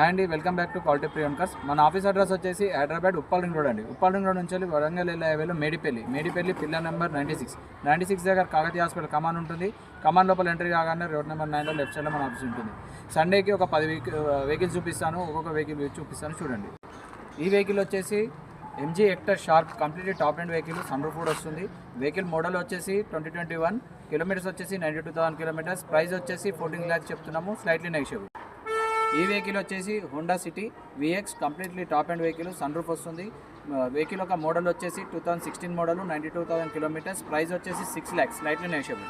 And welcome back to quality ప్రియం cars. మన office address వచ్చేసి హైదరాబాద్ ఉప్పల్ రింగ్ రోడ్ అండి. ఉప్పల్ రింగ్ రోడ్ నుంచి వెళ్ళి వరంగల్ వెళ్ళే హైవేలో మేడిపల్లి పిల్లర్ నెంబర్ 96 దగ్గర కాకతీయ హాస్పిటల్ కమాన్ ఉంటుంది. కమాన్ లోపల ఎంట్రీ కాగానే రోడ్ నెంబర్ 9లో లెఫ్ట్ సైడ్లో మన ఆఫీస్ ఉంటుంది. సండేకి ఒక 10 వెహికల్స్ చూపిస్తాను, ఒక్కొక్క వెహికల్ చూపిస్తాను చూడండి. ఈ వెహికల్ వచ్చేసి MG Hector sharp completely top end vehicle, sun roof కూడా వస్తుంది. వెహికల్ మోడల్ వచ్చేసి 2021, కిలోమీటర్స్ వచ్చేసి 92,000 కిలోమీటర్స్. ప్రైస్ వచ్చేసి 14 lakhs చెప్తున్నాము, స్లైట్లీ నెగోషియబుల్. ఈ వెహికల్ వచ్చేసి Honda City VX completely top end vehicle, sun roof వస్తుంది. వెహికల్ ఒక మోడల్ వచ్చేసి 2016 మోడల్, 92,000 కిలోమీటర్స్. ప్రైస్ వచ్చేసి 6 lakhs, స్లైట్లీ నెగోషియబుల్.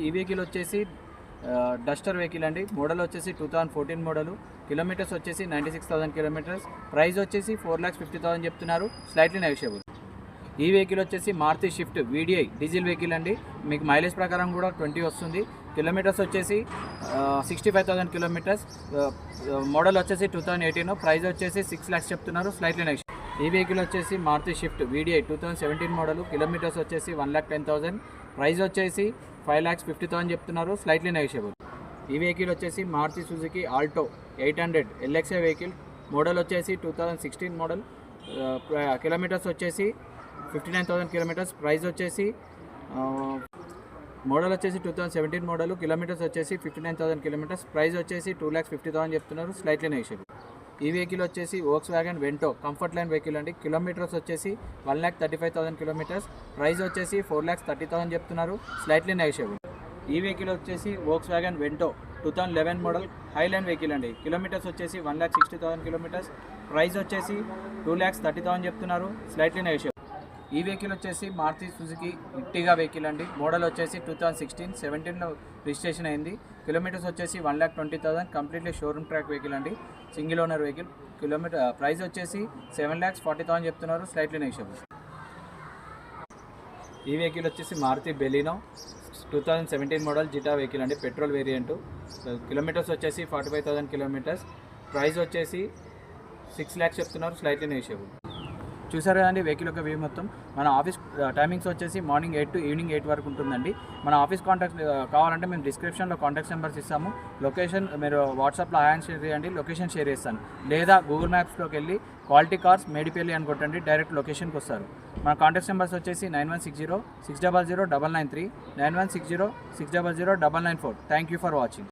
ఈ వెహికల్ వచ్చేసి డస్టర్ వెహికల్ అండి. మోడల్ వచ్చేసి 2014 మోడల్, కిలోమీటర్స్ వచ్చేసి 96,000 కిలోమీటర్స్. ప్రైస్ వచ్చేసి 4,50,000 చెప్తున్నారు, స్లైట్లీ నెగోషియబుల్. ఈ వెహికల్ వచ్చేసి Maruti Swift VDI diesel vehicle అండి. మీకు మైలేజ్ ప్రకారం కూడా 20 వస్తుంది. కిలోమీటర్స్ వచ్చేసి 65,000 కిలోమీటర్స్. మోడల్ వచ్చేసి 2018, ప్రైస్ వచ్చేసి 6 lakhs చెప్తున్నారు, స్లైట్లీ నెగోషియబుల్. ఈ వెహికల్ వచ్చేసి Maruti Swift VDI 2017 model, kilometres వచ్చేసి 1,10,000, ప్రైస్ వచ్చేసి 5,50,000 చెప్తున్నారు, స్లైట్లీ నెగోషియబుల్. ఈ వెహికల్ వచ్చేసి Maruti Suzuki Alto 800 LXA vehicle, model వచ్చేసి 2016 మోడల్, కిలోమీటర్స్ వచ్చేసి 59,000 కిలోమీటర్స్. ప్రైస్ వచ్చేసి మోడల్ వచ్చేసి 2017 మోడల్, కిలోమీటర్స్ వచ్చేసి 59,000 కిలోమీటర్స్. ప్రైస్ వచ్చేసి 2,50,000 చెప్తున్నారు, స్లైట్లీ నెగోషియబుల్. ఈ వెహికల్ వచ్చేసి Volkswagen Vento comfort line vehicle అండి. కిలోమీటర్స్ వచ్చేసి 1,35,000 కిలోమీటర్స్. ప్రైస్ వచ్చేసి 4,30,000 చెప్తున్నారు, స్లైట్లీ నెగోషియబుల్. ఈ వెహికల్ వచ్చేసి Volkswagen Vento 2011 model highline vehicle అండి. కిలోమీటర్స్ వచ్చేసి 1,60,000 కిలోమీటర్స్. ప్రైస్ వచ్చేసి 2,30,000 చెప్తున్నారు, స్లైట్లీ నెగోషియబుల్. ఈ వెహికల్ వచ్చేసి మారుతి సుజుకి ఇర్టిగా వెహికల్ అండి. మోడల్ వచ్చేసి 2016, 17లో రిజిస్ట్రేషన్ అయింది. కిలోమీటర్స్ వచ్చేసి 1,20,000, కంప్లీట్లీ షోరూమ్ ట్రాక్ వెహికల్ అండి, సింగిల్ ఓనర్ వెహికల్. ప్రైస్ వచ్చేసి 7,40,000 చెప్తున్నారు, స్లైట్లీ నెగోషియబుల్. ఈ వెహికల్ వచ్చేసి మారుతి బెలినో 2017 మోడల్ జిటా వెహికల్ అండి, పెట్రోల్ వేరియంట్. కిలోమీటర్స్ వచ్చేసి 45,000 కిలోమీటర్స్. ప్రైస్ వచ్చేసి 6 lakhs చెప్తున్నారు, స్లైట్లీ నెగోషియబుల్. చూసారు కదండి వెహికల్ యొక్క వ్యూ మొత్తం. మన ఆఫీస్ టైమింగ్స్ వచ్చేసి మార్నింగ్ 8 to ఈవినింగ్ 8 వరకు ఉంటుందండి. మన ఆఫీస్ కాంటాక్ట్ కావాలంటే మేము డిస్క్రిప్షన్లో కాంటాక్ట్ నెంబర్స్ ఇస్తాము. లొకేషన్ మీరు వాట్సాప్లో హాయ్ షేర్ చేయండి, లొకేషన్ షేర్ చేస్తాను. లేదా గూగుల్ మ్యాప్స్లోకి వెళ్ళి క్వాలిటీ కార్స్ మేడిపల్లి అని కొట్టండి, డైరెక్ట్ లొకేషన్కి వస్తారు. మన కాంటాక్ట్ నెంబర్స్ వచ్చేసి 9160 600 993, 9160 600 994. Thank you for watching.